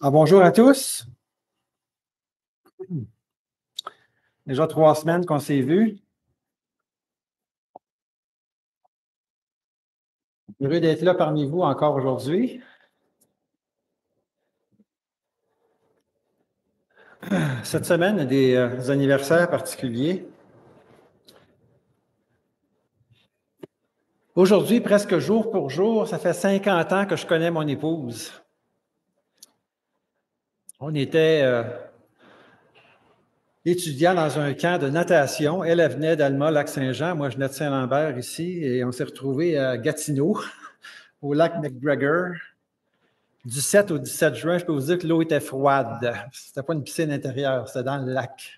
Bonjour à tous. Déjà 3 semaines qu'on s'est vus. Heureux d'être là parmi vous encore aujourd'hui. Cette semaine, il y a des anniversaires particuliers. Aujourd'hui, presque jour pour jour, ça fait 50 ans que je connais mon épouse. On était étudiants dans un camp de natation. Elle venait d'Alma-Lac-Saint-Jean. Moi, je venais de Saint-Lambert ici. Et on s'est retrouvés à Gatineau, au lac McGregor. Du 7 au 17 juin, je peux vous dire que l'eau était froide. C'était pas une piscine intérieure, c'était dans le lac.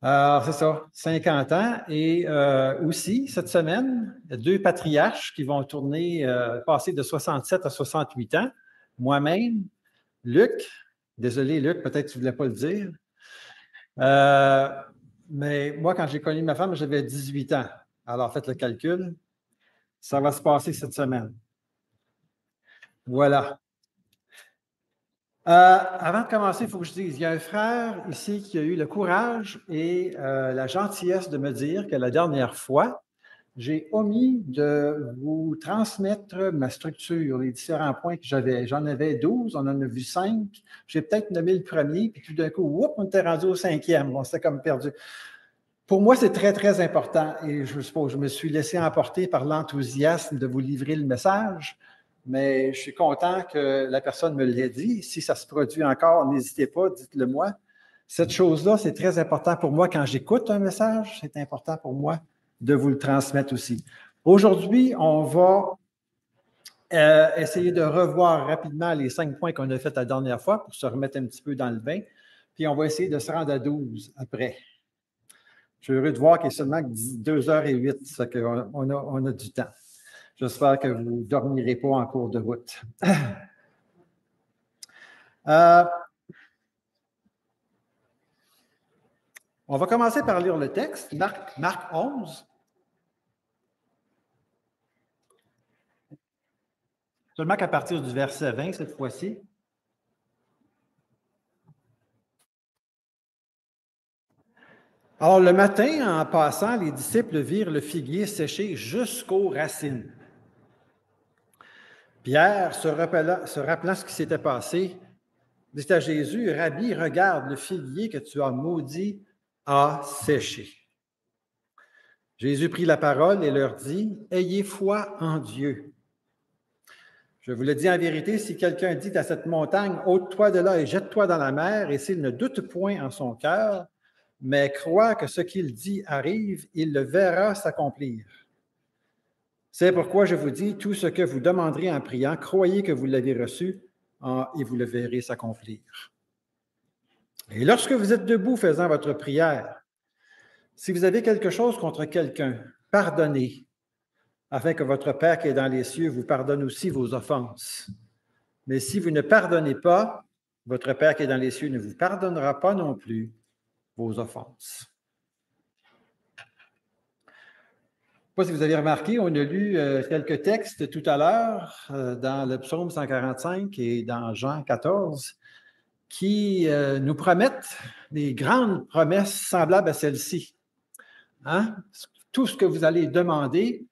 Alors, c'est ça, 50 ans. Et aussi, cette semaine, il y a 2 patriarches qui vont passer de 67 à 68 ans. Moi-même, Luc, désolé Luc, peut-être que tu ne voulais pas le dire. Mais moi, quand j'ai connu ma femme, j'avais 18 ans. Alors, faites le calcul. Ça va se passer cette semaine. Voilà. Avant de commencer, il faut que je dise, il y a un frère ici qui a eu le courage et la gentillesse de me dire que la dernière fois, j'ai omis de vous transmettre ma structure, les différents points que j'avais. J'en avais 12, on en a vu 5. J'ai peut-être nommé le premier, puis tout d'un coup, on était rendu au 5e. On s'était comme perdu. Pour moi, c'est très, très important et je me suis laissé emporter par l'enthousiasme de vous livrer le message. Mais je suis content que la personne me l'ait dit. Si ça se produit encore, n'hésitez pas, dites-le moi. Cette chose-là, c'est très important pour moi quand j'écoute un message. C'est important pour moi de vous le transmettre aussi. Aujourd'hui, on va essayer de revoir rapidement les 5 points qu'on a fait la dernière fois pour se remettre un petit peu dans le bain. Puis on va essayer de se rendre à 12 après. Je suis heureux de voir qu'il est seulement 2h08, ça qu'on a du temps. J'espère que vous ne dormirez pas en cours de route. On va commencer par lire le texte, Marc 11. Seulement qu'à partir du verset 20 cette fois-ci. Alors, le matin, en passant, les disciples virent le figuier séché jusqu'aux racines. Pierre, se rappelant ce qui s'était passé, dit à Jésus, « Rabbi, regarde, le figuier que tu as maudit a séché. » Jésus prit la parole et leur dit, « Ayez foi en Dieu. Je vous le dis en vérité, si quelqu'un dit à cette montagne, ôte-toi de là et jette-toi dans la mer, et s'il ne doute point en son cœur, mais croit que ce qu'il dit arrive, il le verra s'accomplir. C'est pourquoi je vous dis, tout ce que vous demanderez en priant, croyez que vous l'avez reçu et vous le verrez s'accomplir. Et lorsque vous êtes debout faisant votre prière, si vous avez quelque chose contre quelqu'un, pardonnez, afin que votre Père qui est dans les cieux vous pardonne aussi vos offenses. Mais si vous ne pardonnez pas, votre Père qui est dans les cieux ne vous pardonnera pas non plus vos offenses. Je ne sais pas si vous avez remarqué, on a lu quelques textes tout à l'heure dans le psaume 145 et dans Jean 14 qui nous promettent des grandes promesses semblables à celle-ci. Hein? Tout ce que vous allez demander,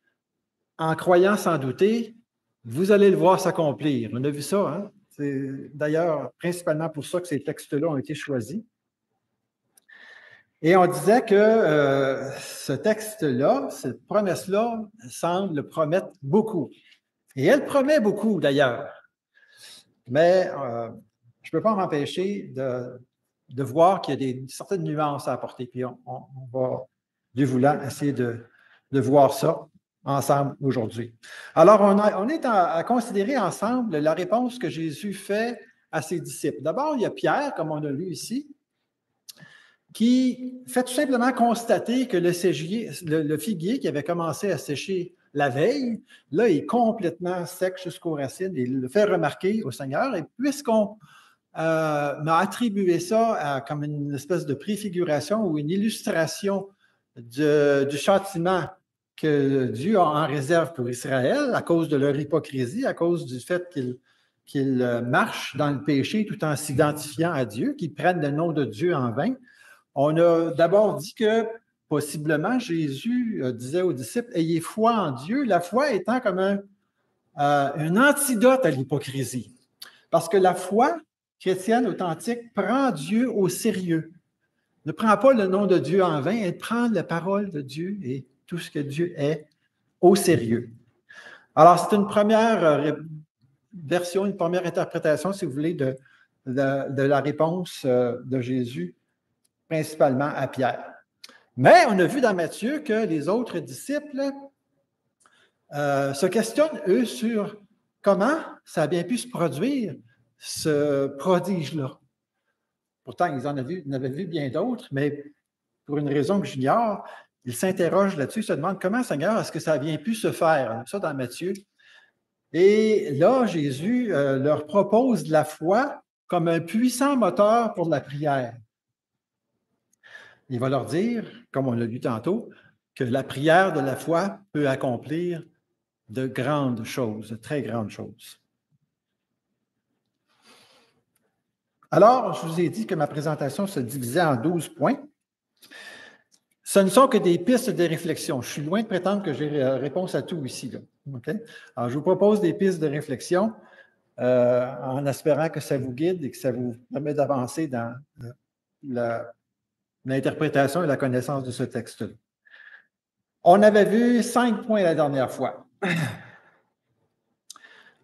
en croyant sans douter, vous allez le voir s'accomplir. On a vu ça, hein? C'est d'ailleurs principalement pour ça que ces textes-là ont été choisis. Et on disait que ce texte-là, cette promesse-là, semble promettre beaucoup. Et elle promet beaucoup, d'ailleurs. Mais je ne peux pas m'empêcher de voir qu'il y a certaines nuances à apporter. Puis on va, Dieu voulant, essayer de voir ça ensemble aujourd'hui. Alors, on est à considérer ensemble la réponse que Jésus fait à ses disciples. D'abord, il y a Pierre, comme on a lu ici, qui fait tout simplement constater que le figuier qui avait commencé à sécher la veille, là, est complètement sec jusqu'aux racines. Et il le fait remarquer au Seigneur. Et puisqu'on m'a attribué ça comme une espèce de préfiguration ou une illustration du châtiment que Dieu a en réserve pour Israël à cause de leur hypocrisie, à cause du fait qu'ils marchent dans le péché tout en s'identifiant à Dieu, qu'ils prennent le nom de Dieu en vain. On a d'abord dit que possiblement Jésus disait aux disciples, ayez foi en Dieu, la foi étant comme un antidote à l'hypocrisie. Parce que la foi chrétienne authentique prend Dieu au sérieux. Ne prend pas le nom de Dieu en vain, elle prend la parole de Dieu et tout ce que Dieu est au sérieux. Alors, c'est une première version, une première interprétation, si vous voulez, de la réponse de Jésus, principalement à Pierre. Mais on a vu dans Matthieu que les autres disciples se questionnent, eux, sur comment ça a bien pu se produire, ce prodige-là. Pourtant, ils en avaient vu bien d'autres, mais pour une raison que j'ignore, ils s'interrogent là-dessus, se demandent comment, Seigneur, est-ce que ça a bien pu se faire? Ça dans Matthieu. Et là, Jésus leur propose la foi comme un puissant moteur pour la prière. Il va leur dire, comme on l'a lu tantôt, que la prière de la foi peut accomplir de grandes choses, de très grandes choses. Alors, je vous ai dit que ma présentation se divisait en 12 points. Ce ne sont que des pistes de réflexion. Je suis loin de prétendre que j'ai réponse à tout ici. Là. Okay? Alors, je vous propose des pistes de réflexion en espérant que ça vous guide et que ça vous permet d'avancer dans l'interprétation et la connaissance de ce texte-là. On avait vu 5 points la dernière fois.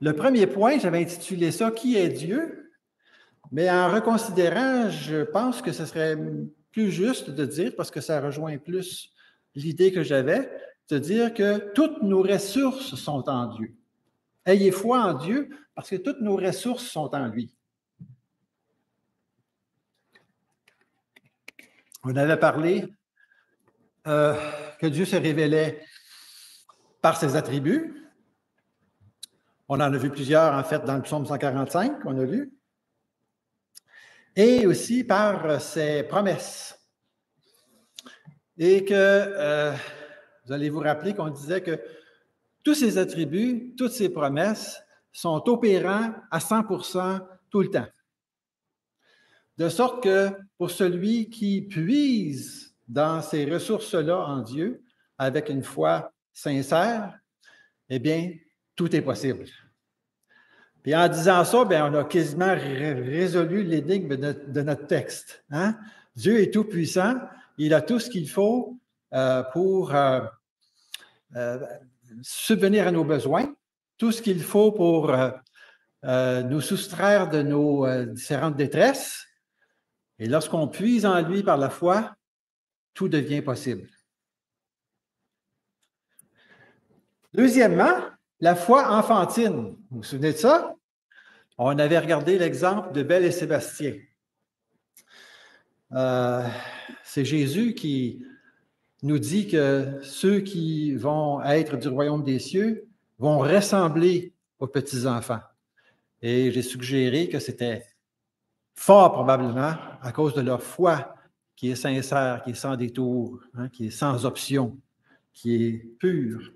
Le premier point, j'avais intitulé ça « Qui est Dieu ?» Mais en reconsidérant, je pense que ce serait plus juste de dire, parce que ça rejoint plus l'idée que j'avais, de dire que toutes nos ressources sont en Dieu. Ayez foi en Dieu, parce que toutes nos ressources sont en lui. On avait parlé que Dieu se révélait par ses attributs. On en a vu plusieurs, en fait, dans le psaume 145, qu'on a lu. Et aussi par ses promesses. Et que vous allez vous rappeler qu'on disait que tous ces attributs, toutes ces promesses sont opérants à 100% tout le temps. De sorte que pour celui qui puise dans ces ressources-là en Dieu, avec une foi sincère, eh bien, tout est possible. Puis en disant ça, bien, on a quasiment résolu l'énigme de notre texte. Hein? Dieu est tout-puissant, il a tout ce qu'il faut pour subvenir à nos besoins, tout ce qu'il faut pour nous soustraire de nos différentes détresses. Et lorsqu'on puise en lui par la foi, tout devient possible. Deuxièmement, la foi enfantine. Vous vous souvenez de ça? On avait regardé l'exemple de Belle et Sébastien. C'est Jésus qui nous dit que ceux qui vont être du royaume des cieux vont ressembler aux petits-enfants. Et j'ai suggéré que c'était fort probablement à cause de leur foi qui est sincère, qui est sans détour, hein, qui est sans option, qui est pure.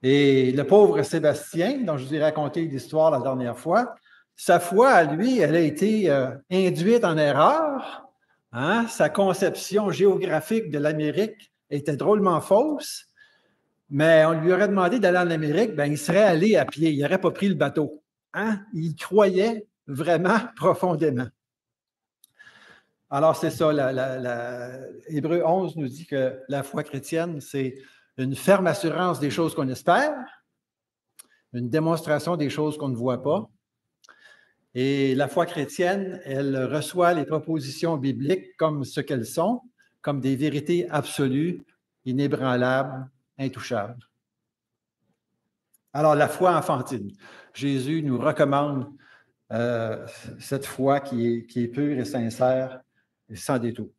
Et le pauvre Sébastien, dont je vous ai raconté l'histoire la dernière fois, sa foi à lui, elle a été induite en erreur. Hein? Sa conception géographique de l'Amérique était drôlement fausse, mais on lui aurait demandé d'aller en Amérique, bien, il serait allé à pied, il n'aurait pas pris le bateau. Hein? Il croyait vraiment profondément. Alors, c'est ça, Hébreux 11 nous dit que la foi chrétienne, c'est une ferme assurance des choses qu'on espère, une démonstration des choses qu'on ne voit pas. Et la foi chrétienne, elle reçoit les propositions bibliques comme ce qu'elles sont, comme des vérités absolues, inébranlables, intouchables. Alors, la foi enfantine. Jésus nous recommande cette foi qui est pure et sincère et sans détour.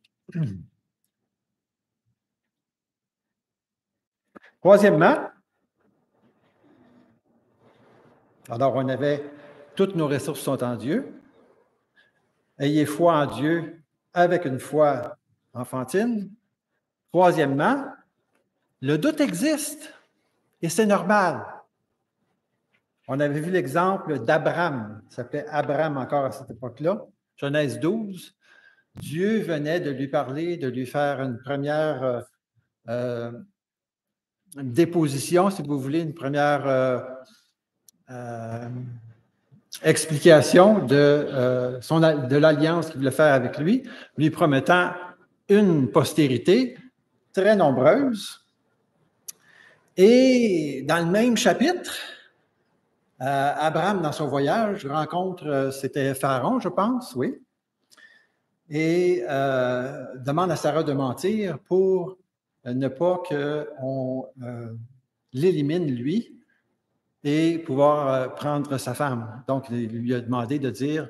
Troisièmement, alors on avait toutes nos ressources sont en Dieu. Ayez foi en Dieu avec une foi enfantine. Troisièmement, Le doute existe et c'est normal. On avait vu l'exemple d'Abraham, il s'appelait Abraham encore à cette époque-là, Genèse 12. Dieu venait de lui parler, de lui faire une première une déposition, si vous voulez, une première explication de l'alliance qu'il voulait faire avec lui promettant une postérité très nombreuse. Et dans le même chapitre, Abraham, dans son voyage, rencontre, c'était Pharaon, je pense, oui, et demande à Sarah de mentir pour ne pas qu'on l'élimine, lui, et pouvoir prendre sa femme. Donc, il lui a demandé de dire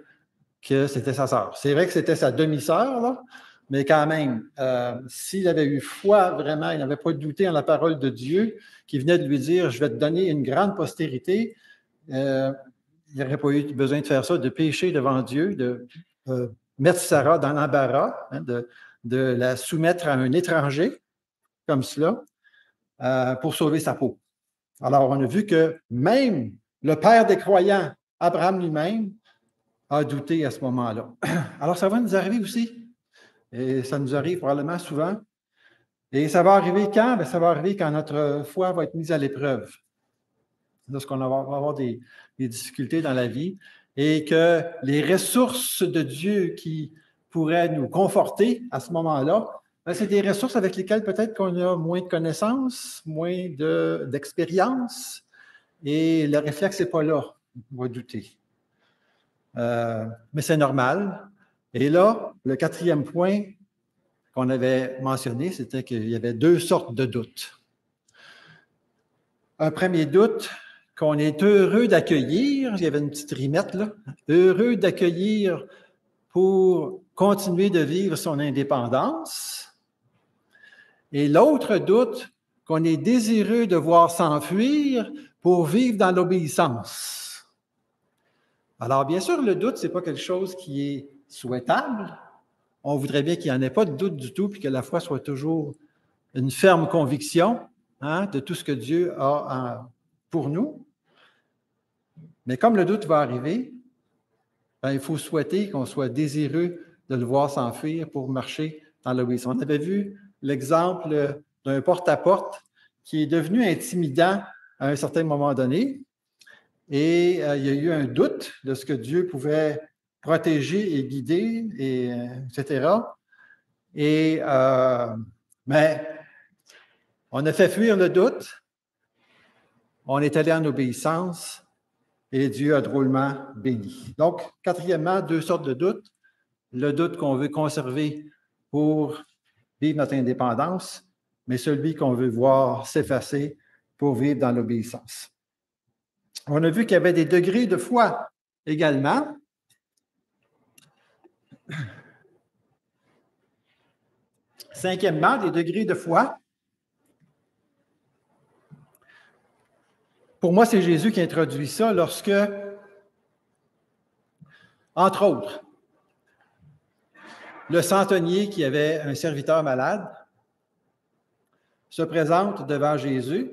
que c'était sa sœur. C'est vrai que c'était sa demi-sœur, là, mais quand même, s'il avait eu foi vraiment, il n'avait pas douté en la parole de Dieu, qui venait de lui dire, je vais te donner une grande postérité, il n'aurait pas eu besoin de faire ça, de pécher devant Dieu, de mettre Sarah dans l'embarras, hein, de la soumettre à un étranger, comme cela, pour sauver sa peau. Alors, on a vu que même le père des croyants, Abraham lui-même, a douté à ce moment-là. Alors, ça va nous arriver aussi. Et ça nous arrive probablement souvent. Et ça va arriver quand? Bien, ça va arriver quand notre foi va être mise à l'épreuve. Lorsqu'on va avoir des difficultés dans la vie et que les ressources de Dieu qui pourraient nous conforter à ce moment-là, bien, c'est des ressources avec lesquelles peut-être qu'on a moins de connaissances, moins d'expérience, et le réflexe n'est pas là. On va douter. Mais c'est normal. Et là, le quatrième point qu'on avait mentionné, c'était qu'il y avait deux sortes de doutes. Un premier doute qu'on est heureux d'accueillir, il y avait une petite rimette là, heureux d'accueillir pour continuer de vivre son indépendance. Et l'autre doute qu'on est désireux de voir s'enfuir pour vivre dans l'obéissance. Alors, bien sûr, le doute, ce n'est pas quelque chose qui est souhaitable. On voudrait bien qu'il n'y en ait pas de doute du tout, puis que la foi soit toujours une ferme conviction de tout ce que Dieu a pour nous. Mais comme le doute va arriver, bien, il faut souhaiter qu'on soit désireux de le voir s'enfuir pour marcher dans l'obéissance. On avait vu l'exemple d'un porte-à-porte qui est devenu intimidant à un certain moment donné. Et il y a eu un doute de ce que Dieu pouvait protéger et guider, etc. Mais on a fait fuir le doute, on est allé en obéissance et Dieu a drôlement béni. Donc, quatrièmement, deux sortes de doutes. Le doute qu'on veut conserver pour vivre notre indépendance, mais celui qu'on veut voir s'effacer pour vivre dans l'obéissance. On a vu qu'il y avait des degrés de foi également. Cinquièmement, des degrés de foi. Pour moi, c'est Jésus qui introduit ça lorsque, entre autres, le centenier qui avait un serviteur malade se présente devant Jésus,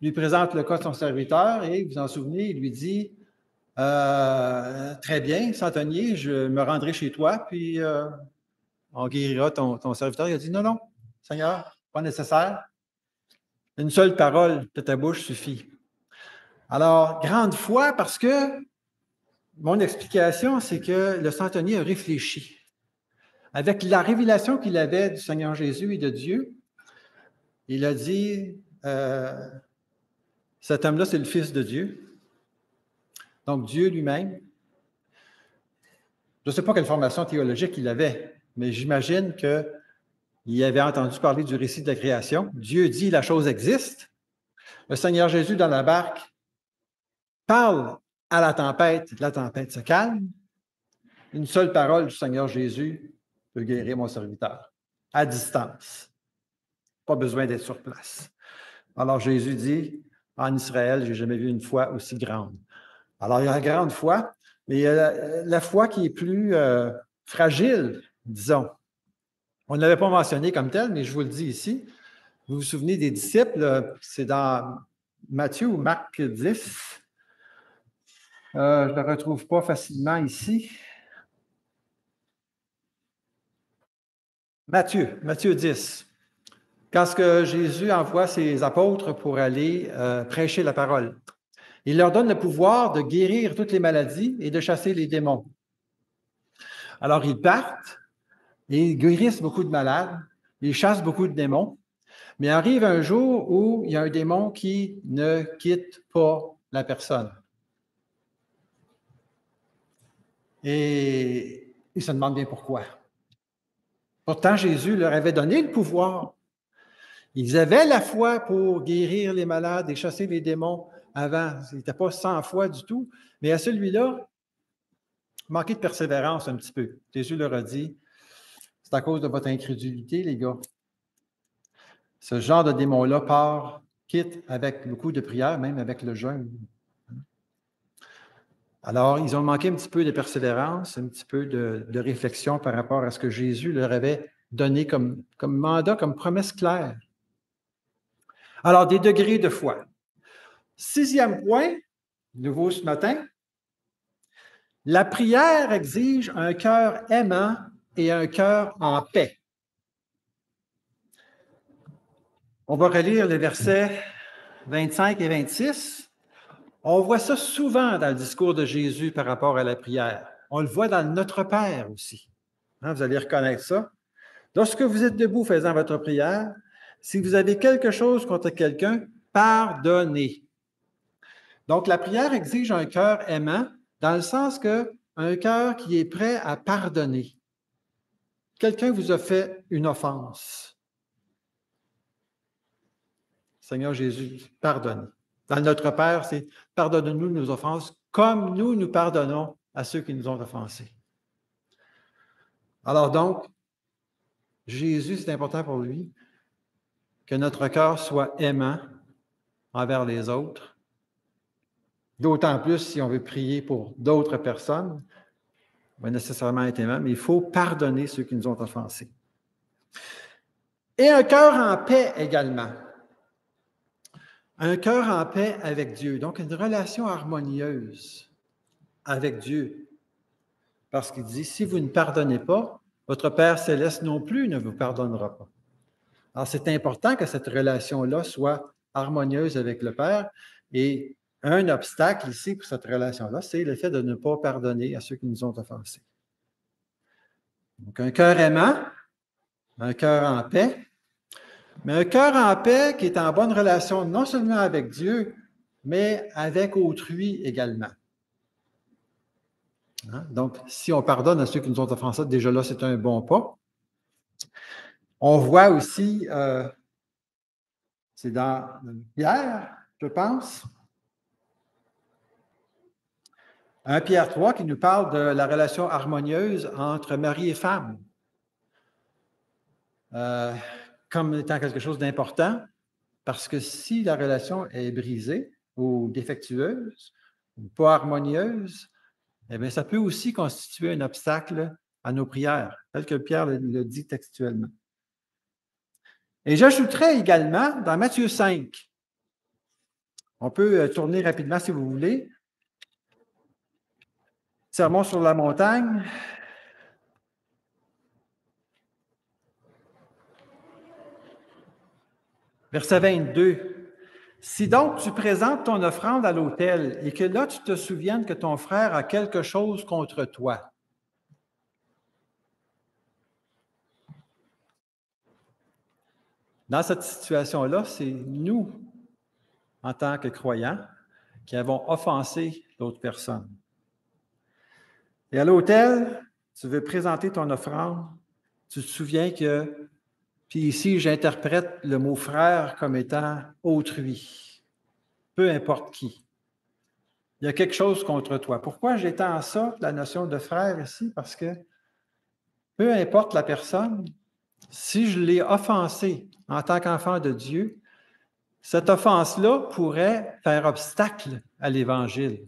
lui présente le cas de son serviteur et, vous vous en souvenez, il lui dit « Très bien, centenier, je me rendrai chez toi, puis on guérira ton serviteur. » Il a dit « Non, non, Seigneur, pas nécessaire. Une seule parole de ta bouche suffit. » Alors, grande foi parce que mon explication, c'est que le centenier a réfléchi. Avec la révélation qu'il avait du Seigneur Jésus et de Dieu, il a dit cet homme-là, c'est le Fils de Dieu. Donc, Dieu lui-même. Je ne sais pas quelle formation théologique il avait, mais j'imagine qu'il avait entendu parler du récit de la création. Dieu dit la chose existe. Le Seigneur Jésus, dans la barque, parle à la tempête se calme. Une seule parole du Seigneur Jésus peut guérir mon serviteur, à distance. Pas besoin d'être sur place. Alors Jésus dit, en Israël, je n'ai jamais vu une foi aussi grande. Alors il y a la grande foi, mais il y a la foi qui est plus fragile, disons. On ne l'avait pas mentionné comme tel, mais je vous le dis ici. Vous vous souvenez des disciples, c'est dans Matthieu ou Marc 10. Je ne le retrouve pas facilement ici. Matthieu 10. Quand Jésus envoie ses apôtres pour aller prêcher la parole, il leur donne le pouvoir de guérir toutes les maladies et de chasser les démons. Alors, ils partent et ils guérissent beaucoup de malades, ils chassent beaucoup de démons, mais arrive un jour où il y a un démon qui ne quitte pas la personne. Et ils se demandent bien pourquoi. Pourtant, Jésus leur avait donné le pouvoir. Ils avaient la foi pour guérir les malades et chasser les démons avant. Ce n'était pas 100 fois du tout. Mais à celui-là, manquait de persévérance un petit peu. Jésus leur a dit, c'est à cause de votre incrédulité, les gars. Ce genre de démon-là part, quitte avec beaucoup de prières, même avec le jeûne. Alors, ils ont manqué un petit peu de persévérance, un petit peu de réflexion par rapport à ce que Jésus leur avait donné comme mandat, comme promesse claire. Alors, des degrés de foi. 6e point, nouveau ce matin, la prière exige un cœur aimant et un cœur en paix. On va relire les versets 25 et 26. On voit ça souvent dans le discours de Jésus par rapport à la prière. On le voit dans Notre Père aussi. Vous allez reconnaître ça. Lorsque vous êtes debout faisant votre prière, si vous avez quelque chose contre quelqu'un, pardonnez. Donc, la prière exige un cœur aimant dans le sens qu'un cœur qui est prêt à pardonner. Quelqu'un vous a fait une offense. Seigneur Jésus, pardonne. Dans Notre Père, c'est « Pardonne-nous nos offenses comme nous pardonnons à ceux qui nous ont offensés. » Alors donc, Jésus, c'est important pour lui que notre cœur soit aimant envers les autres, d'autant plus si on veut prier pour d'autres personnes, on va nécessairement être aimant, mais il faut pardonner ceux qui nous ont offensés. Et un cœur en paix également. Un cœur en paix avec Dieu, donc une relation harmonieuse avec Dieu. Parce qu'il dit, si vous ne pardonnez pas, votre Père céleste non plus ne vous pardonnera pas. Alors, c'est important que cette relation-là soit harmonieuse avec le Père. Et un obstacle ici pour cette relation-là, c'est le fait de ne pas pardonner à ceux qui nous ont offensés. Donc, un cœur aimant, un cœur en paix, mais un cœur en paix qui est en bonne relation non seulement avec Dieu, mais avec autrui également. Donc, si on pardonne à ceux qui nous ont offensés, déjà là, c'est un bon pas. On voit aussi, c'est dans Pierre, je pense, 1 Pierre 3 qui nous parle de la relation harmonieuse entre mari et femme. Comme étant quelque chose d'important, parce que si la relation est brisée ou défectueuse, ou pas harmonieuse, eh bien, ça peut aussi constituer un obstacle à nos prières, tel que Pierre le dit textuellement. Et j'ajouterais également dans Matthieu 5, on peut tourner rapidement si vous voulez, Sermon sur la montagne. Verset 22. Si donc tu présentes ton offrande à l'autel et que là tu te souviennes que ton frère a quelque chose contre toi. Dans cette situation-là, c'est nous, en tant que croyants, qui avons offensé l'autre personne. Et à l'autel, tu veux présenter ton offrande, tu te souviens que, puis ici, j'interprète le mot frère comme étant autrui, peu importe qui. Il y a quelque chose contre toi. Pourquoi j'étends ça, la notion de frère ici? Parce que peu importe la personne, si je l'ai offensé en tant qu'enfant de Dieu, cette offense-là pourrait faire obstacle à l'Évangile.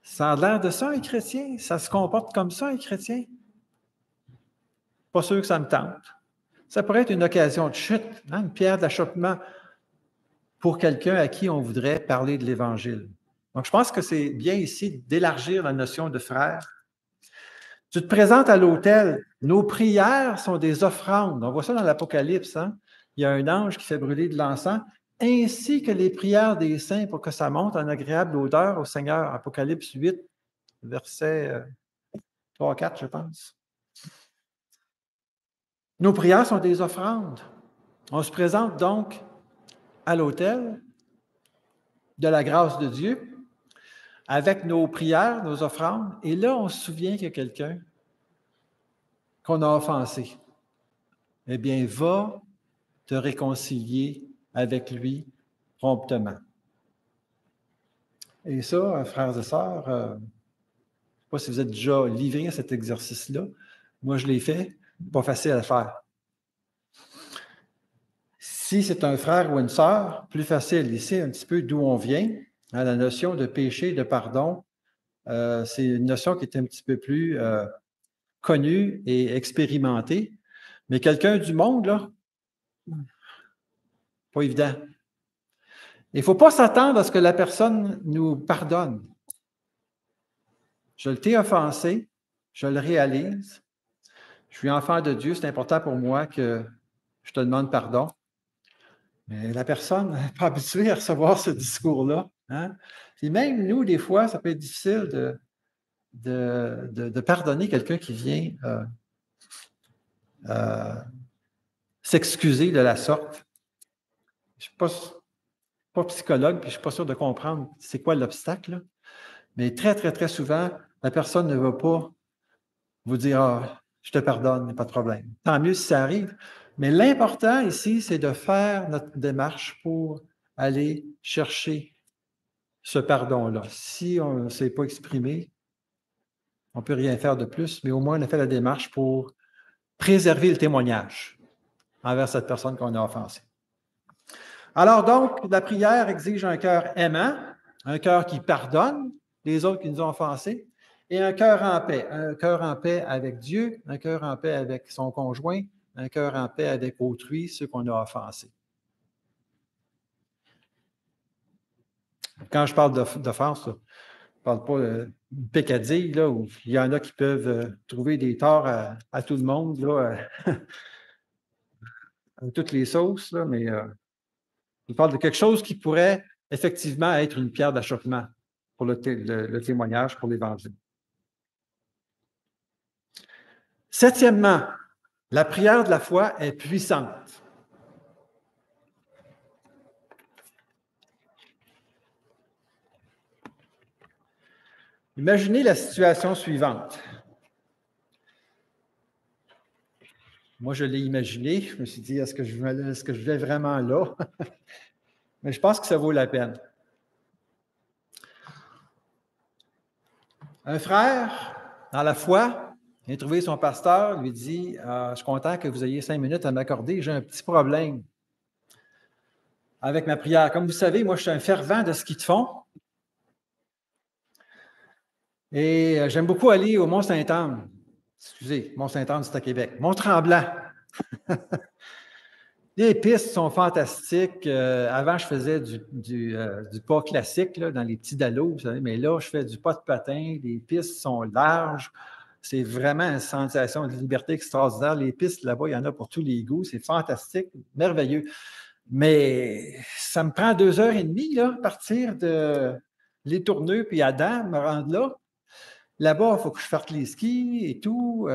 Ça a l'air de ça, un chrétien? Ça se comporte comme ça, un chrétien? Pas sûr que ça me tente. Ça pourrait être une occasion de chute, hein, une pierre d'achoppement pour quelqu'un à qui on voudrait parler de l'Évangile. Donc, je pense que c'est bien ici d'élargir la notion de frère. Tu te présentes à l'autel. Nos prières sont des offrandes. On voit ça dans l'Apocalypse. Hein? Il y a un ange qui fait brûler de l'encens, ainsi que les prières des saints pour que ça monte en agréable odeur au Seigneur. Apocalypse 8, versets 3-4, je pense. Nos prières sont des offrandes. On se présente donc à l'autel de la grâce de Dieu avec nos prières, nos offrandes, et là, on se souvient qu'il y a quelqu'un qu'on a offensé. Eh bien, va te réconcilier avec lui promptement. Et ça, frères et sœurs, je ne sais pas si vous êtes déjà livrés à cet exercice-là. Moi, je l'ai fait. Pas facile à faire. Si c'est un frère ou une sœur, plus facile. Ici, un petit peu d'où on vient. Hein, la notion de péché, de pardon, c'est une notion qui est un petit peu plus connue et expérimentée. Mais quelqu'un du monde, là, pas évident. Il ne faut pas s'attendre à ce que la personne nous pardonne. Je t'ai offensé, je le réalise. Je suis enfant de Dieu, c'est important pour moi que je te demande pardon. Mais la personne n'est pas habituée à recevoir ce discours-là. Hein? Puis même nous, des fois, ça peut être difficile de pardonner quelqu'un qui vient s'excuser de la sorte. Je ne suis pas psychologue, puis je ne suis pas sûr de comprendre c'est quoi l'obstacle. Mais très, très, très souvent, la personne ne va pas vous dire ah, je te pardonne, pas de problème. Tant mieux si ça arrive. Mais l'important ici, c'est de faire notre démarche pour aller chercher ce pardon-là. Si on ne s'est pas exprimé, on ne peut rien faire de plus, mais au moins on a fait la démarche pour préserver le témoignage envers cette personne qu'on a offensée. Alors donc, la prière exige un cœur aimant, un cœur qui pardonne les autres qui nous ont offensés, et un cœur en paix avec Dieu, un cœur en paix avec son conjoint, un cœur en paix avec autrui, ceux qu'on a offensés. Quand je parle d'offense, je ne parle pas de peccadille, là, où il y en a qui peuvent trouver des torts à tout le monde, là, à toutes les sauces, là, mais je parle de quelque chose qui pourrait effectivement être une pierre d'achoppement pour le témoignage, pour l'Évangile. Septièmement, la prière de la foi est puissante. Imaginez la situation suivante. Moi, je l'ai imaginé. Je me suis dit, est-ce que je vais vraiment là? Mais je pense que ça vaut la peine. Un frère, dans la foi, vient trouver son pasteur, lui dit, je suis content que vous ayez 5 minutes à m'accorder, j'ai un petit problème avec ma prière. Comme vous savez, moi, je suis un fervent de ski de fond. Et j'aime beaucoup aller au Mont-Saint-Anne. Excusez, Mont-Saint-Anne, c'est à Québec. Mont-Tremblant. Les pistes sont fantastiques. Avant, je faisais du pas classique là, dans les petits dallos, vous savez, mais là, je fais du pas de patin. Les pistes sont larges. C'est vraiment une sensation de liberté extraordinaire. Les pistes, là-bas, il y en a pour tous les goûts. C'est fantastique, merveilleux. Mais ça me prend 2h30, là, partir de Les Tourneux puis Adam, me rendre là. Là-bas, il faut que je fasse les skis et tout.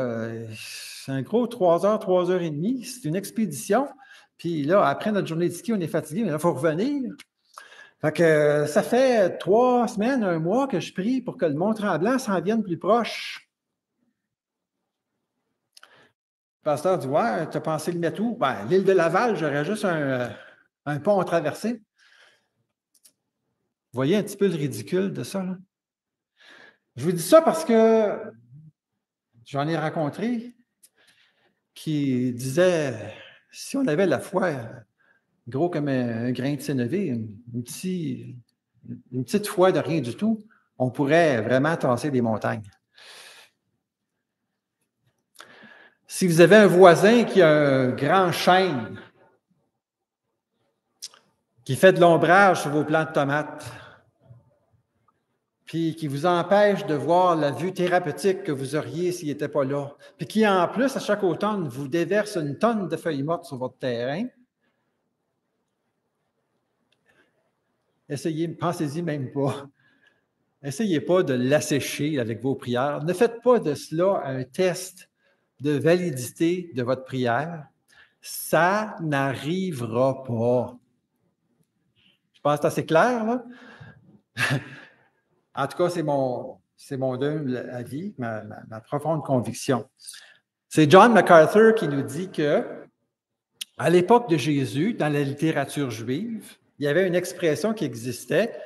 C'est un gros 3h, 3h30. C'est une expédition. Puis là, après notre journée de ski, on est fatigué, mais là, il faut revenir. Fait que ça fait 3 semaines, 1 mois que je prie pour que le Mont-Tremblant s'en vienne plus proche. Le pasteur dit, ouais, tu as pensé le mettre où? Ben, l'île de Laval, j'aurais juste un pont à traverser. Vous voyez un petit peu le ridicule de ça, là? Je vous dis ça parce que j'en ai rencontré qui disaient, si on avait la foi gros comme un grain de sénévé, une petite foi de rien du tout, on pourrait vraiment tasser des montagnes. Si vous avez un voisin qui a un grand chêne, qui fait de l'ombrage sur vos plants de tomates, puis qui vous empêche de voir la vue thérapeutique que vous auriez s'il n'était pas là, puis qui, en plus, à chaque automne, vous déverse une tonne de feuilles mortes sur votre terrain, essayez, pensez-y même pas. Essayez pas de l'assécher avec vos prières. Ne faites pas de cela un test de validité de votre prière. Ça n'arrivera pas. Je pense que c'est assez clair, là. En tout cas, c'est mon humble avis, ma profonde conviction. C'est John MacArthur qui nous dit que, à l'époque de Jésus, dans la littérature juive, il y avait une expression qui existait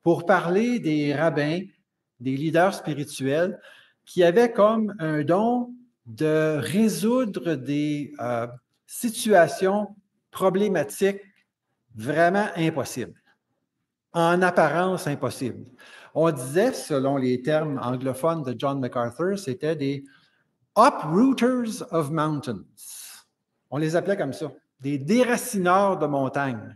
pour parler des rabbins, des leaders spirituels, qui avaient comme un don de résoudre des situations problématiques vraiment impossibles, en apparence impossibles. On disait, selon les termes anglophones de John MacArthur, c'était des uprooters of mountains. On les appelait comme ça, des déracineurs de montagnes.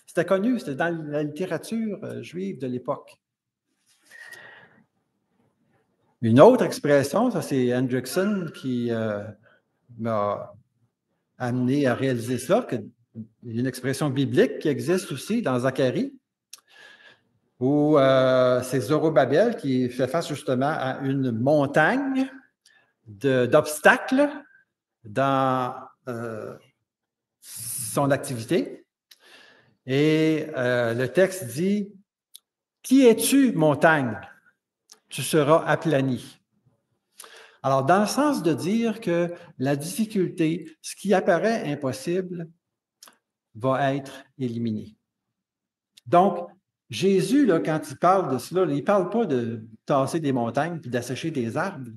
C'était connu, c'était dans la littérature juive de l'époque. Une autre expression, ça c'est Hendrickson qui m'a amené à réaliser ça, qu'il y a une expression biblique qui existe aussi dans Zacharie, où c'est Zorobabel qui fait face justement à une montagne d'obstacles dans son activité. Et le texte dit « Qui es-tu, montagne? Tu seras aplani. » Alors, dans le sens de dire que la difficulté, ce qui apparaît impossible, va être éliminé. Donc, Jésus, là, quand il parle de cela, il ne parle pas de tasser des montagnes puis d'assécher des arbres.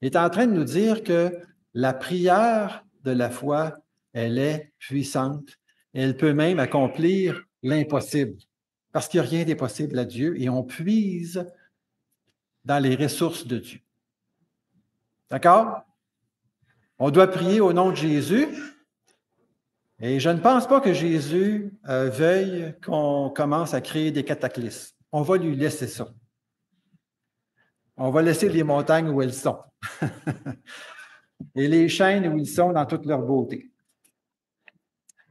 Il est en train de nous dire que la prière de la foi, elle est puissante. Elle peut même accomplir l'impossible, parce qu'il n'y a rien d'impossible à Dieu et on puise dans les ressources de Dieu. D'accord? On doit prier au nom de Jésus. Et je ne pense pas que Jésus veuille qu'on commence à créer des cataclysmes. On va lui laisser ça. On va laisser les montagnes où elles sont. Et les chênes où ils sont dans toute leur beauté.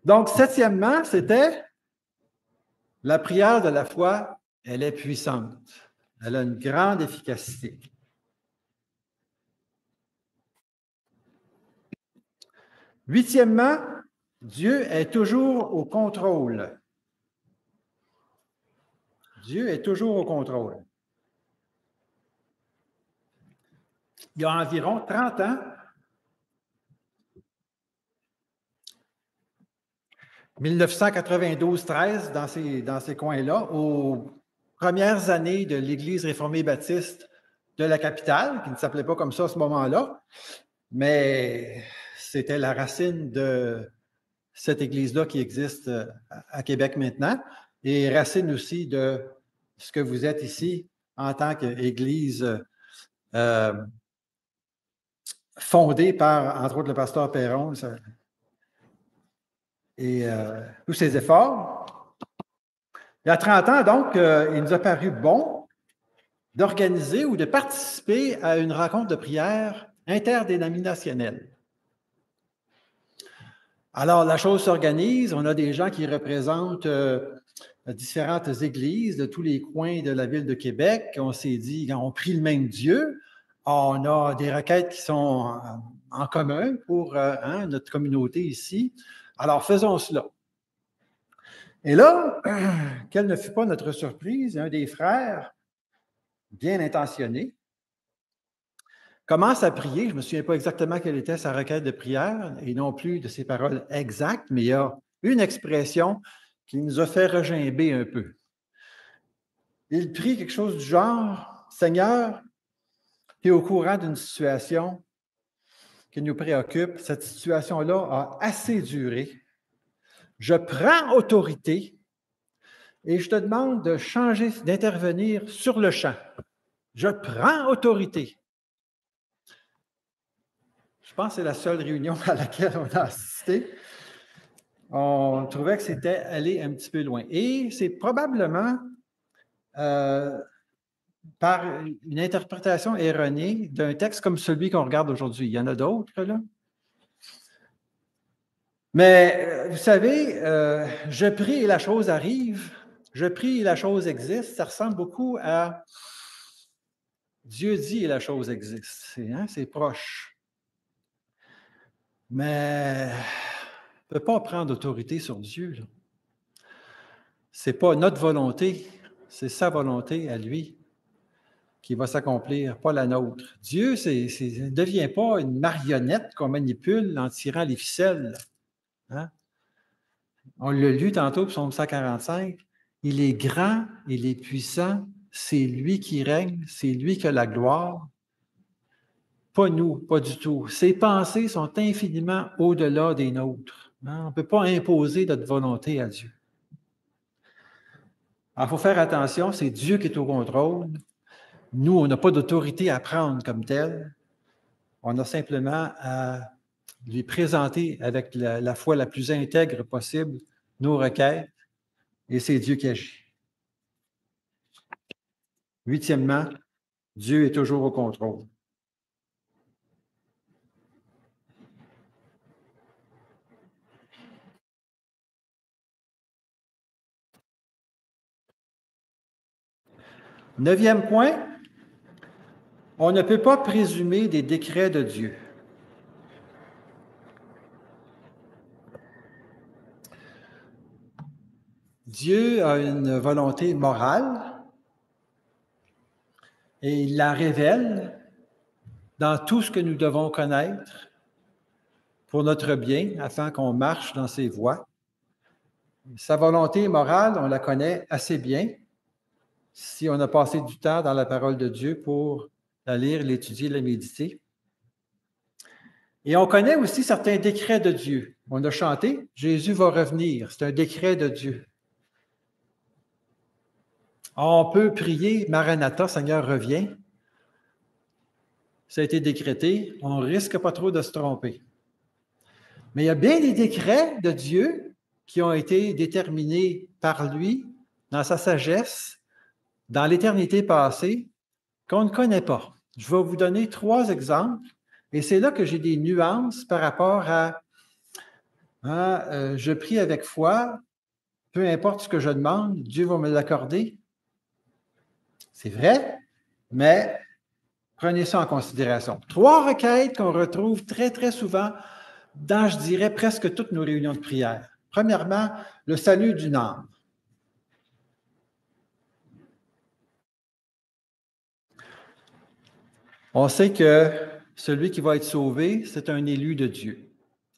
Donc, septièmement, c'était la prière de la foi, elle est puissante. Elle a une grande efficacité. Huitièmement, Dieu est toujours au contrôle. Dieu est toujours au contrôle. Il y a environ 30 ans, 1992-13, dans ces coins-là, aux premières années de l'Église réformée baptiste de la capitale, qui ne s'appelait pas comme ça à ce moment-là, mais c'était la racine de cette Église-là qui existe à Québec maintenant, et racine aussi de ce que vous êtes ici en tant qu'Église fondée par, entre autres, le pasteur Perron et tous ses efforts. Il y a 30 ans, donc, il nous a paru bon d'organiser ou de participer à une rencontre de prière interdénominationnelle. Alors, la chose s'organise, on a des gens qui représentent différentes églises de tous les coins de la ville de Québec. On s'est dit, on prie le même Dieu. On a des requêtes qui sont en commun pour notre communauté ici. Alors, faisons cela. Et là, quelle ne fut pas notre surprise, un des frères, bien intentionné, commence à prier. Je ne me souviens pas exactement quelle était sa requête de prière et non plus de ses paroles exactes, mais il y a une expression qui nous a fait regimber un peu. Il prie quelque chose du genre, « Seigneur, tu es au courant d'une situation qui nous préoccupe. Cette situation-là a assez duré. Je prends autorité et je te demande de changer, d'intervenir sur le champ. Je prends autorité. » Je pense que c'est la seule réunion à laquelle on a assisté. On trouvait que c'était aller un petit peu loin. Et c'est probablement par une interprétation erronée d'un texte comme celui qu'on regarde aujourd'hui. Il y en a d'autres, là. Mais vous savez, je prie et la chose arrive. Je prie et la chose existe. Ça ressemble beaucoup à Dieu dit et la chose existe. C'est proche. Mais on ne peut pas prendre autorité sur Dieu. Ce n'est pas notre volonté, c'est sa volonté à lui qui va s'accomplir, pas la nôtre. Dieu ne devient pas une marionnette qu'on manipule en tirant les ficelles. Hein? On l'a lu tantôt, psaume 145. Il est grand, il est puissant, c'est lui qui règne, c'est lui qui a la gloire. Pas nous, pas du tout. Ses pensées sont infiniment au-delà des nôtres. Hein? On ne peut pas imposer notre volonté à Dieu. Alors, il faut faire attention, c'est Dieu qui est au contrôle. Nous, on n'a pas d'autorité à prendre comme telle. On a simplement à lui présenter avec la foi la plus intègre possible nos requêtes, et c'est Dieu qui agit. Huitièmement, Dieu est toujours au contrôle. Neuvième point, on ne peut pas présumer des décrets de Dieu. Dieu a une volonté morale et il la révèle dans tout ce que nous devons connaître pour notre bien, afin qu'on marche dans ses voies. Sa volonté morale, on la connaît assez bien si on a passé du temps dans la parole de Dieu pour la lire, l'étudier, la méditer. Et on connaît aussi certains décrets de Dieu. On a chanté « Jésus va revenir », c'est un décret de Dieu. On peut prier « Maranatha, Seigneur, reviens ». Ça a été décrété, on ne risque pas trop de se tromper. Mais il y a bien des décrets de Dieu qui ont été déterminés par lui, dans sa sagesse, dans l'éternité passée, qu'on ne connaît pas. Je vais vous donner 3 exemples, et c'est là que j'ai des nuances par rapport à je prie avec foi, peu importe ce que je demande, Dieu va me l'accorder. C'est vrai, mais prenez ça en considération. 3 requêtes qu'on retrouve très, très souvent dans, je dirais, presque toutes nos réunions de prière. Premièrement, le salut d'une âme. On sait que celui qui va être sauvé, c'est un élu de Dieu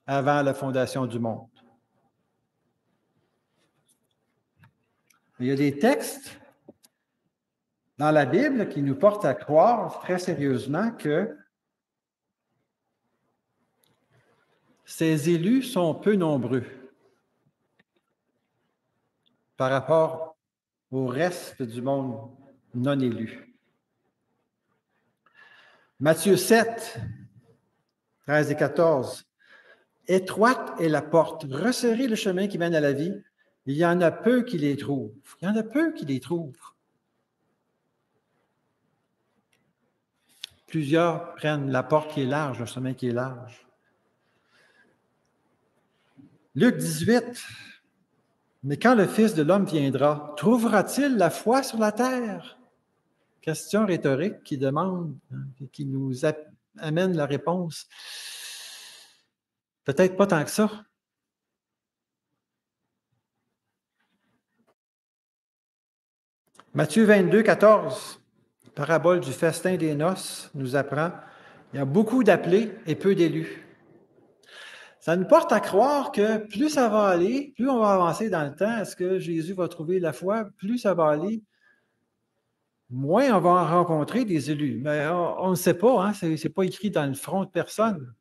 avant la fondation du monde. Il y a des textes dans la Bible qui nous portent à croire très sérieusement que ces élus sont peu nombreux par rapport au reste du monde non élu. Matthieu 7, 13 et 14. « Étroite est la porte, resserrez le chemin qui mène à la vie. Il y en a peu qui les trouvent. » Il y en a peu qui les trouvent. Plusieurs prennent la porte qui est large, le chemin qui est large. Luc 18. « Mais quand le Fils de l'homme viendra, trouvera-t-il la foi sur la terre? » Question rhétorique qui demande, qui nous amène la réponse. Peut-être pas tant que ça. Matthieu 22, 14, parabole du festin des noces, nous apprend il y a beaucoup d'appelés et peu d'élus. Ça nous porte à croire que plus ça va aller, plus on va avancer dans le temps, est-ce que Jésus va trouver la foi, plus ça va aller, moins on va en rencontrer des élus. Mais on ne sait pas, hein, ce n'est pas écrit dans le front de personne.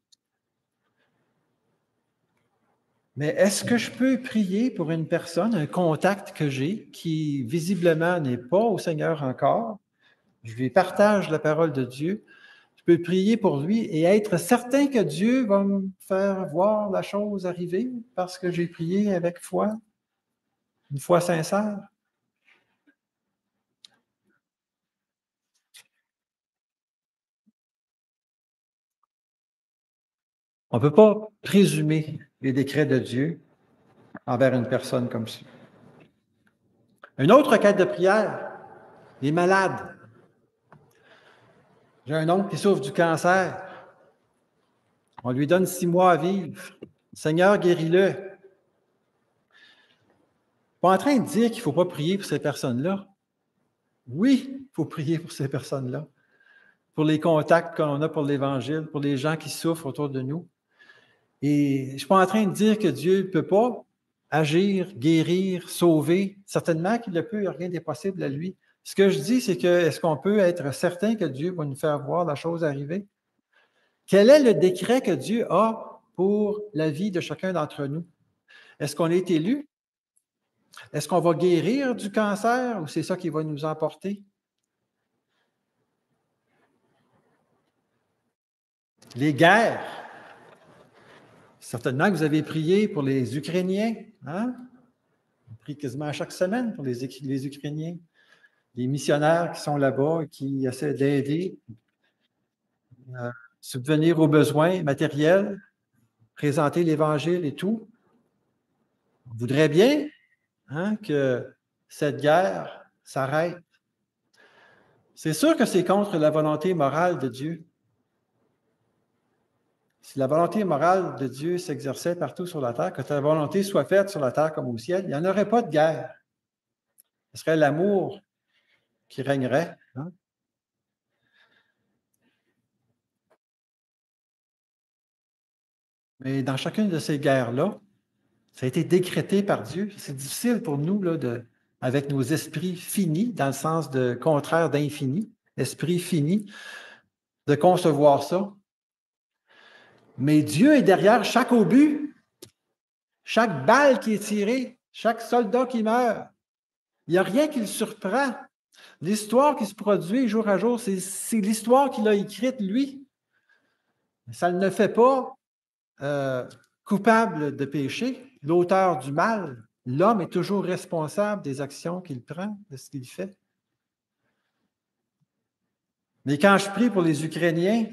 Mais est-ce que je peux prier pour une personne, un contact que j'ai, qui visiblement n'est pas au Seigneur encore? Je lui partage la parole de Dieu. Je peux prier pour lui et être certain que Dieu va me faire voir la chose arriver parce que j'ai prié avec foi, une foi sincère. On ne peut pas présumer les décrets de Dieu envers une personne comme ça. Une autre requête de prière, les malades. J'ai un oncle qui souffre du cancer. On lui donne 6 mois à vivre. Seigneur, guéris-le. Pas en train de dire qu'il ne faut pas prier pour ces personnes-là. Oui, il faut prier pour ces personnes-là, pour les contacts qu'on a pour l'Évangile, pour les gens qui souffrent autour de nous. Et je ne suis pas en train de dire que Dieu ne peut pas agir, guérir, sauver. Certainement qu'il le peut, il n'y a rien d'impossible à lui. Ce que je dis, c'est que est-ce qu'on peut être certain que Dieu va nous faire voir la chose arriver? Quel est le décret que Dieu a pour la vie de chacun d'entre nous? Est-ce qu'on est élu? Est-ce qu'on va guérir du cancer ou c'est ça qui va nous emporter? Les guerres. Certainement que vous avez prié pour les Ukrainiens. Hein? On prie quasiment à chaque semaine pour les Ukrainiens. Les missionnaires qui sont là-bas et qui essaient d'aider, subvenir aux besoins matériels, présenter l'Évangile et tout. On voudrait bien que cette guerre s'arrête. C'est sûr que c'est contre la volonté morale de Dieu. Si la volonté morale de Dieu s'exerçait partout sur la terre, que ta volonté soit faite sur la terre comme au ciel, il n'y en aurait pas de guerre. Ce serait l'amour qui régnerait. Hein? Mais dans chacune de ces guerres-là, ça a été décrété par Dieu. C'est difficile pour nous, là, avec nos esprits finis, dans le sens de contraire d'infini, esprit fini, de concevoir ça. Mais Dieu est derrière chaque obus, chaque balle qui est tirée, chaque soldat qui meurt. Il n'y a rien qui le surprend. L'histoire qui se produit jour à jour, c'est l'histoire qu'il a écrite, lui. Ça ne le fait pas coupable de péché, l'auteur du mal. L'homme est toujours responsable des actions qu'il prend, de ce qu'il fait. Mais quand je prie pour les Ukrainiens,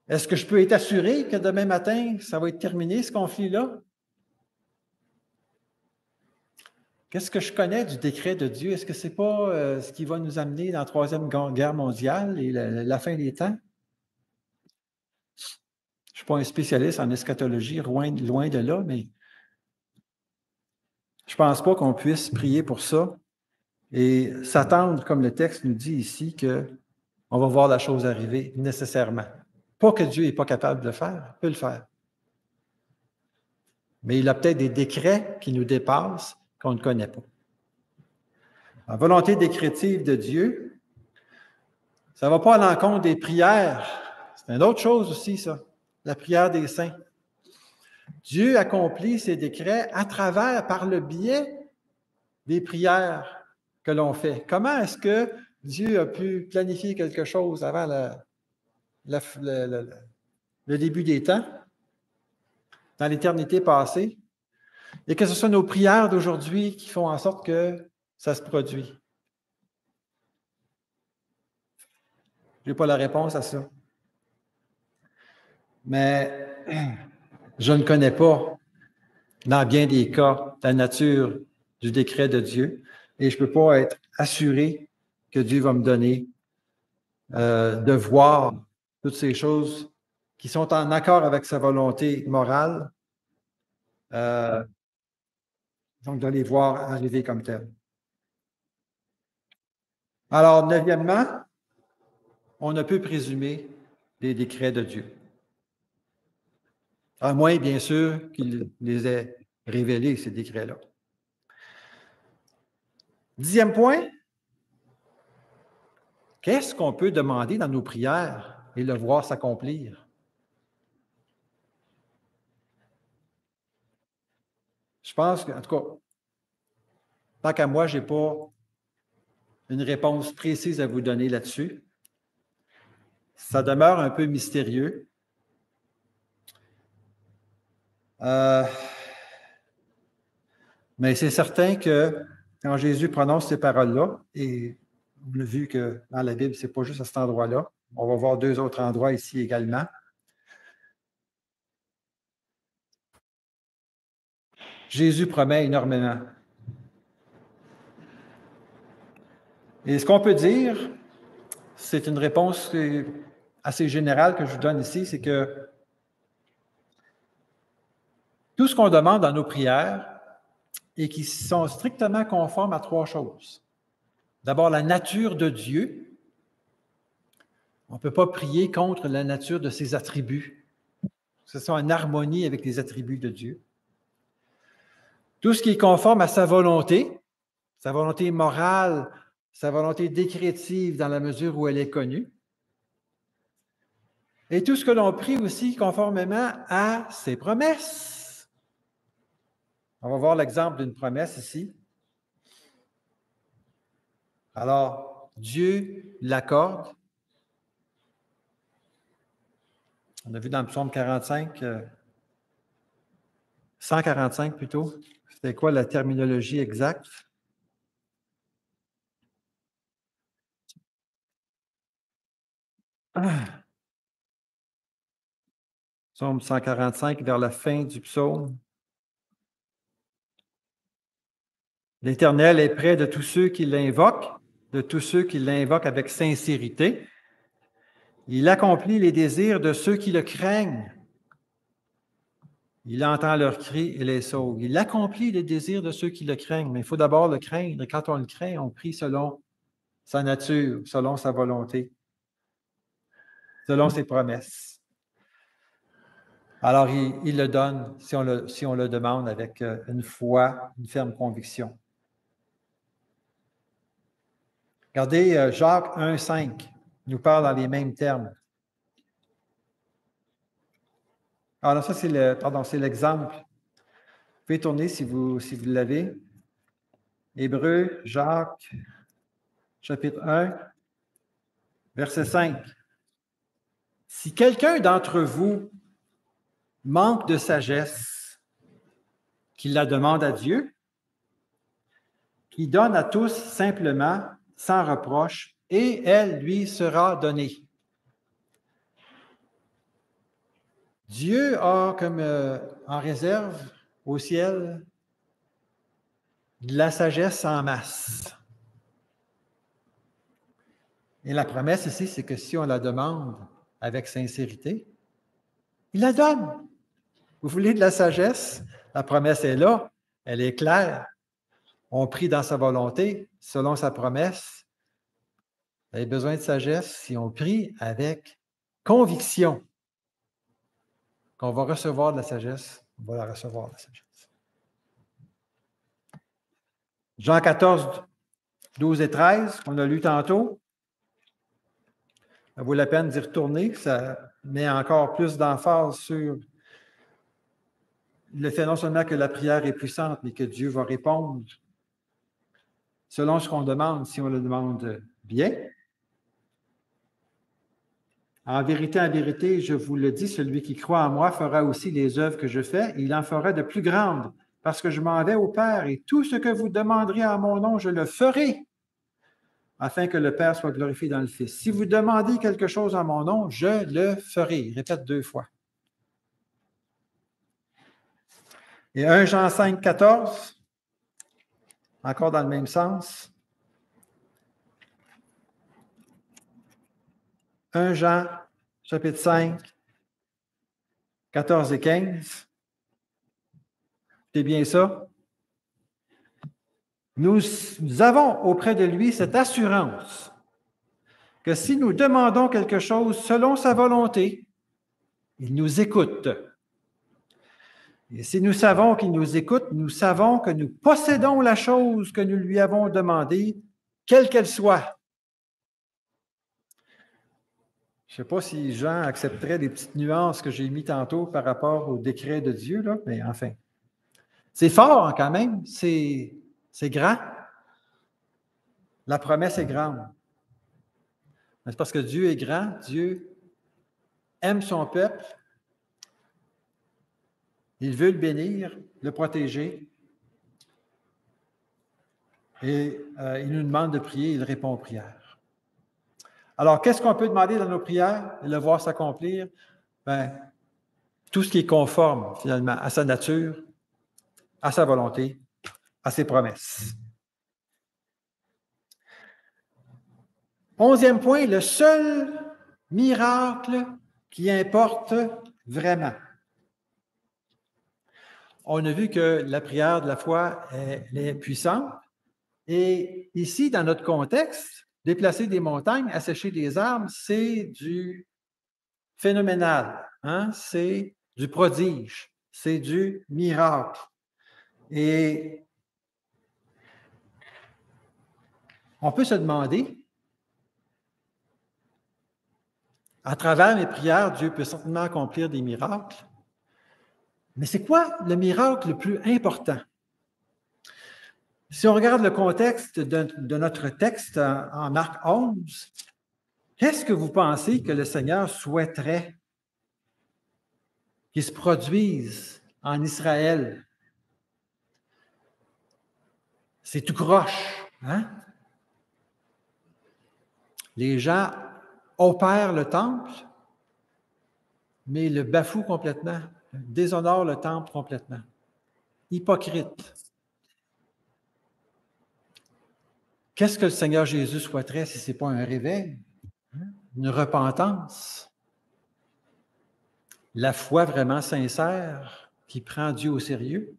est-ce que je peux être assuré que demain matin, ça va être terminé, ce conflit-là? Qu'est-ce que je connais du décret de Dieu? Est-ce que ce n'est pas ce qui va nous amener dans la Troisième Guerre mondiale et la fin des temps? Je ne suis pas un spécialiste en eschatologie, loin de là, mais je ne pense pas qu'on puisse prier pour ça et s'attendre, comme le texte nous dit ici, qu'on va voir la chose arriver nécessairement. Pas que Dieu n'est pas capable de le faire, il peut le faire. Mais il a peut-être des décrets qui nous dépassent qu'on ne connaît pas. La volonté décrétive de Dieu, ça ne va pas à l'encontre des prières. C'est une autre chose aussi, ça, la prière des saints. Dieu accomplit ses décrets à travers, par le biais des prières que l'on fait. Comment est-ce que Dieu a pu planifier quelque chose avant le début des temps, dans l'éternité passée, et que ce soit nos prières d'aujourd'hui qui font en sorte que ça se produit? Je n'ai pas la réponse à ça. Mais je ne connais pas, dans bien des cas, la nature du décret de Dieu et je ne peux pas être assuré que Dieu va me donner de voir toutes ces choses qui sont en accord avec sa volonté morale, donc de les voir arriver comme telles. Alors, neuvièmement, on ne peut présumer les décrets de Dieu. À moins, bien sûr, qu'il les ait révélés, ces décrets-là. 10e point, qu'est-ce qu'on peut demander dans nos prières et le voir s'accomplir? Je pense qu'en tout cas, tant qu'à moi, je n'ai pas une réponse précise à vous donner là-dessus. Ça demeure un peu mystérieux. Mais c'est certain que quand Jésus prononce ces paroles-là, et vous l'avez vu que dans la Bible, ce n'est pas juste à cet endroit-là, on va voir 2 autres endroits ici également. Jésus promet énormément. Et ce qu'on peut dire, c'est une réponse assez générale que je vous donne ici, c'est que tout ce qu'on demande dans nos prières et qui sont strictement conformes à 3 choses. D'abord, la nature de Dieu. On ne peut pas prier contre la nature de ses attributs. Ce sont en harmonie avec les attributs de Dieu. Tout ce qui est conforme à sa volonté morale, sa volonté décrétive dans la mesure où elle est connue. Et tout ce que l'on prie aussi conformément à ses promesses. On va voir l'exemple d'une promesse ici. Alors, Dieu l'accorde. On a vu dans le psaume 45, 145 plutôt. C'était quoi la terminologie exacte? Psaume 145, vers la fin du psaume. L'Éternel est près de tous ceux qui l'invoquent, avec sincérité. Il accomplit les désirs de ceux qui le craignent. Il entend leurs cris et les sauve. Il accomplit les désirs de ceux qui le craignent, mais il faut d'abord le craindre. Et quand on le craint, on prie selon sa nature, selon sa volonté, selon ses promesses. Alors, il le donne si on le demande avec une foi, une ferme conviction. Regardez, Jacques 1,5 nous parle dans les mêmes termes. Alors, ça, c'est l'exemple. Vous pouvez tourner si vous l'avez. Hébreux, Jacques, chapitre 1, verset 5. Si quelqu'un d'entre vous manque de sagesse, qu'il la demande à Dieu, qui donne à tous simplement, sans reproche, et elle lui sera donnée. Dieu a comme en réserve au ciel de la sagesse en masse. Et la promesse ici, c'est que si on la demande avec sincérité, il la donne. Vous voulez de la sagesse? La promesse est là, elle est claire. On prie dans sa volonté, selon sa promesse. Vous avez besoin de sagesse si on prie avec conviction qu'on va recevoir de la sagesse, on va la recevoir, la sagesse. Jean 14, 12 et 13, qu'on a lu tantôt. Ça vaut la peine d'y retourner. Ça met encore plus d'emphase sur le fait non seulement que la prière est puissante, mais que Dieu va répondre selon ce qu'on demande, si on le demande bien. En vérité, je vous le dis, celui qui croit en moi fera aussi les œuvres que je fais, et il en fera de plus grandes, parce que je m'en vais au Père, et tout ce que vous demanderez en mon nom, je le ferai, afin que le Père soit glorifié dans le Fils. Si vous demandez quelque chose en mon nom, je le ferai. Il répète 2 fois. Et 1 Jean 5, 14, encore dans le même sens. 1 Jean, chapitre 5, 14 et 15. C'est bien ça? Nous avons auprès de lui cette assurance que si nous demandons quelque chose selon sa volonté, il nous écoute. Et si nous savons qu'il nous écoute, nous savons que nous possédons la chose que nous lui avons demandée, quelle qu'elle soit. Je ne sais pas si Jean accepterait les petites nuances que j'ai mises tantôt par rapport au décret de Dieu, là, mais enfin. C'est fort hein, quand même, c'est grand. La promesse est grande. C'est parce que Dieu est grand, Dieu aime son peuple, il veut le bénir, le protéger, et il nous demande de prier, il répond aux prières. Alors, qu'est-ce qu'on peut demander dans nos prières et le voir s'accomplir? Bien, tout ce qui est conforme, finalement, à sa nature, à sa volonté, à ses promesses. 11e point, le seul miracle qui importe vraiment. On a vu que la prière de la foi, elle est puissante. Et ici, dans notre contexte, déplacer des montagnes, assécher des arbres, c'est du phénoménal, hein? C'est du prodige, c'est du miracle. Et on peut se demander, à travers mes prières, Dieu peut certainement accomplir des miracles, mais c'est quoi le miracle le plus important? Si on regarde le contexte de notre texte en Marc 11, qu'est-ce que vous pensez que le Seigneur souhaiterait qu'il se produise en Israël? C'est tout croche, hein? Les gens opèrent le temple, mais le bafouent complètement, déshonorent le temple complètement. Hypocrite. Qu'est-ce que le Seigneur Jésus souhaiterait si ce n'est pas un réveil, une repentance, la foi vraiment sincère qui prend Dieu au sérieux?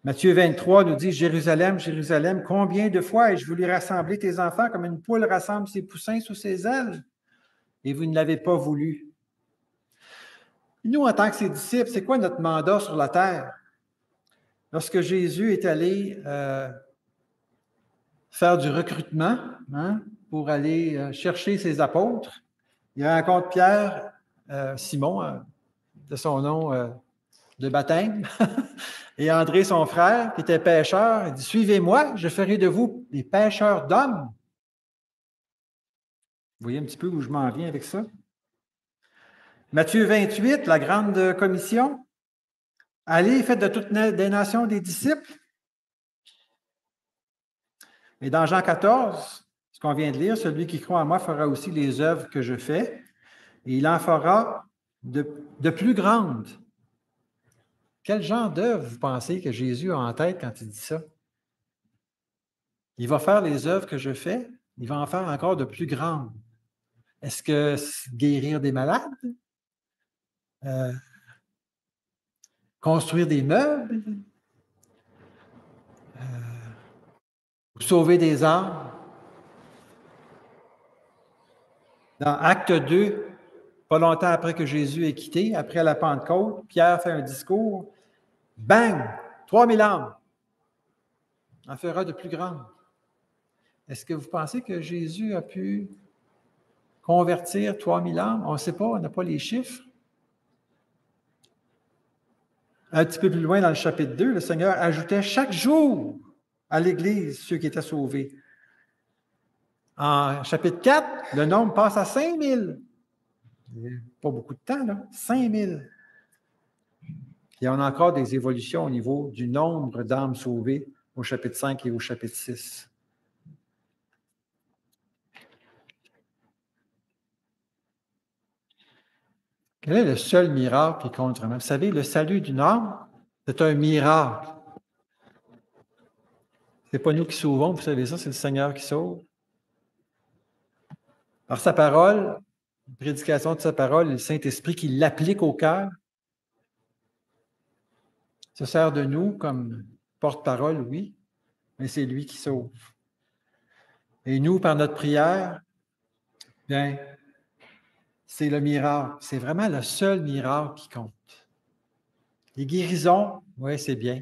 Matthieu 23 nous dit, « Jérusalem, Jérusalem, combien de fois ai-je voulu rassembler tes enfants comme une poule rassemble ses poussins sous ses ailes, et vous ne l'avez pas voulu. » Nous, en tant que ses disciples, c'est quoi notre mandat sur la terre? Lorsque Jésus est allé faire du recrutement, hein, pour aller chercher ses apôtres, il rencontre Pierre, Simon, de son nom de baptême, et André, son frère, qui était pêcheur. Il dit, « Suivez-moi, je ferai de vous des pêcheurs d'hommes. » Vous voyez un petit peu où je m'en viens avec ça? Matthieu 28, la grande commission. « Allez, faites de toutes les nations des disciples. » Et dans Jean 14, ce qu'on vient de lire, « Celui qui croit en moi fera aussi les œuvres que je fais, et il en fera de plus grandes. » Quel genre d'œuvre vous pensez que Jésus a en tête quand il dit ça? Il va faire les œuvres que je fais, il va en faire encore de plus grandes. Est-ce que guérir des malades? Construire des meubles? Sauver des âmes? Dans Acte 2, pas longtemps après que Jésus est quitté, après la Pentecôte, Pierre fait un discours. Bang! 3000 âmes. En fera de plus grandes. Est-ce que vous pensez que Jésus a pu convertir 3000 âmes? On ne sait pas, on n'a pas les chiffres. Un petit peu plus loin dans le chapitre 2, le Seigneur ajoutait chaque jour à l'Église ceux qui étaient sauvés. En chapitre 4, le nombre passe à 5000. Pas beaucoup de temps, là. 5000. Il y en a encore des évolutions au niveau du nombre d'âmes sauvées au chapitre 5 et au chapitre 6. Quel est le seul miracle qui compte vraiment? Vous savez, le salut d'une âme, c'est un miracle. Ce n'est pas nous qui sauvons, vous savez ça, c'est le Seigneur qui sauve. Par sa parole, la prédication de sa parole, le Saint-Esprit qui l'applique au cœur, se sert de nous comme porte-parole, oui, mais c'est lui qui sauve. Et nous, par notre prière, bien, c'est le miracle. C'est vraiment le seul miracle qui compte. Les guérisons, oui, c'est bien.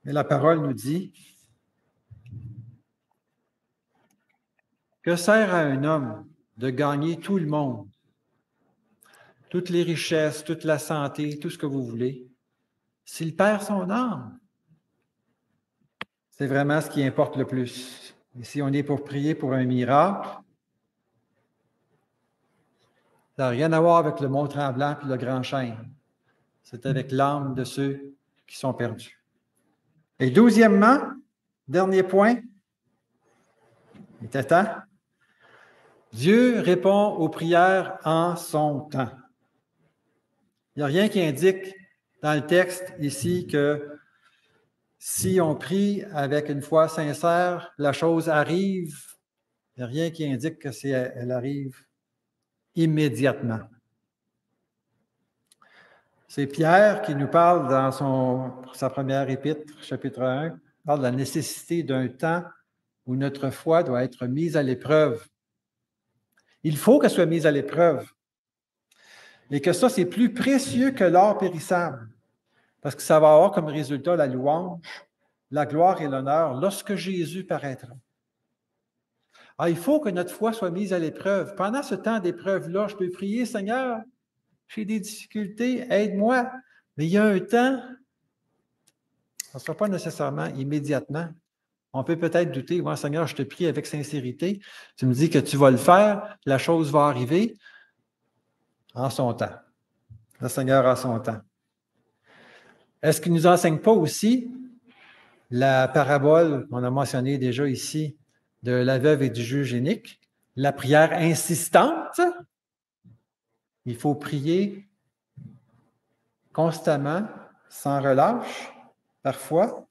Mais la parole nous dit, que sert à un homme de gagner tout le monde, toutes les richesses, toute la santé, tout ce que vous voulez, s'il perd son âme? C'est vraiment ce qui importe le plus. Et si on est pour prier pour un miracle, ça n'a rien à voir avec le mont tremblant puis le grand chêne. C'est avec l'âme de ceux qui sont perdus. Et 12e, dernier point, il était temps. Dieu répond aux prières en son temps. Il n'y a rien qui indique dans le texte ici que si on prie avec une foi sincère, la chose arrive. Il n'y a rien qui indique qu'elle arrive immédiatement. C'est Pierre qui nous parle dans sa première épître, chapitre 1, parle de la nécessité d'un temps où notre foi doit être mise à l'épreuve. Il faut qu'elle soit mise à l'épreuve. Et que ça, c'est plus précieux que l'or périssable. Parce que ça va avoir comme résultat la louange, la gloire et l'honneur lorsque Jésus paraîtra. Alors, il faut que notre foi soit mise à l'épreuve. Pendant ce temps d'épreuve-là, je peux prier, Seigneur, j'ai des difficultés, aide-moi. Mais il y a un temps, ce ne sera pas nécessairement immédiatement. On peut peut-être douter, ouais, Seigneur, je te prie avec sincérité. Tu me dis que tu vas le faire, la chose va arriver en son temps. Le Seigneur a son temps. Est-ce qu'il ne nous enseigne pas aussi la parabole qu'on a mentionnée déjà ici de la veuve et du juge inique, la prière insistante? Il faut prier constamment, sans relâche, parfois.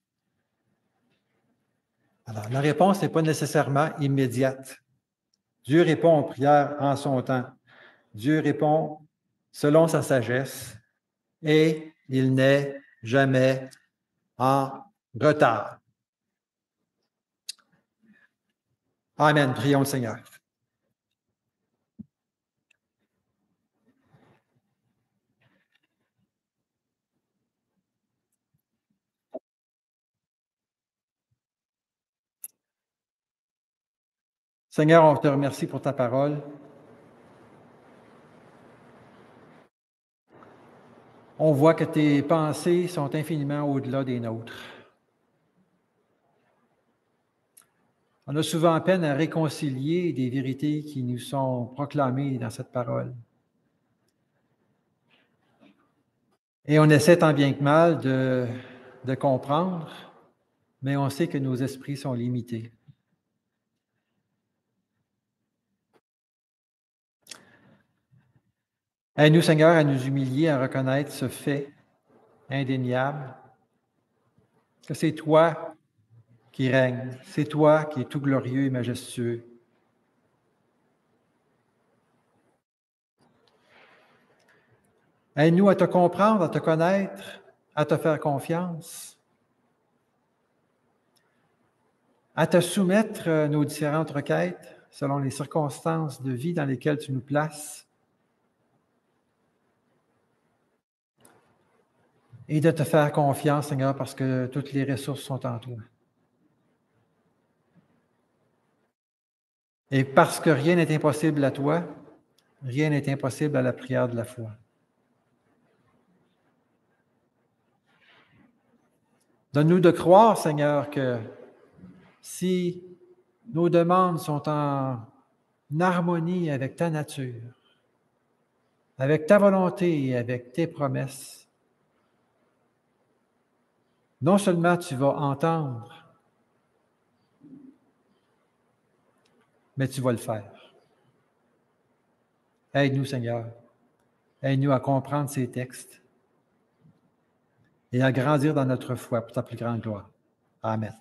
Alors, la réponse n'est pas nécessairement immédiate. Dieu répond aux prières en son temps. Dieu répond selon sa sagesse et il n'est jamais en retard. Amen. Prions le Seigneur. Seigneur, on te remercie pour ta parole. On voit que tes pensées sont infiniment au-delà des nôtres. On a souvent peine à réconcilier des vérités qui nous sont proclamées dans cette parole. Et on essaie tant bien que mal de comprendre, mais on sait que nos esprits sont limités. Aide-nous, Seigneur, à nous humilier, à reconnaître ce fait indéniable, que c'est toi qui règnes, c'est toi qui es tout glorieux et majestueux. Aide-nous à te comprendre, à te connaître, à te faire confiance, à te soumettre nos différentes requêtes selon les circonstances de vie dans lesquelles tu nous places, et de te faire confiance, Seigneur, parce que toutes les ressources sont en toi. Et parce que rien n'est impossible à toi, rien n'est impossible à la prière de la foi. Donne-nous de croire, Seigneur, que si nos demandes sont en harmonie avec ta nature, avec ta volonté et avec tes promesses, non seulement tu vas entendre, mais tu vas le faire. Aide-nous, Seigneur. Aide-nous à comprendre ces textes et à grandir dans notre foi pour ta plus grande gloire. Amen.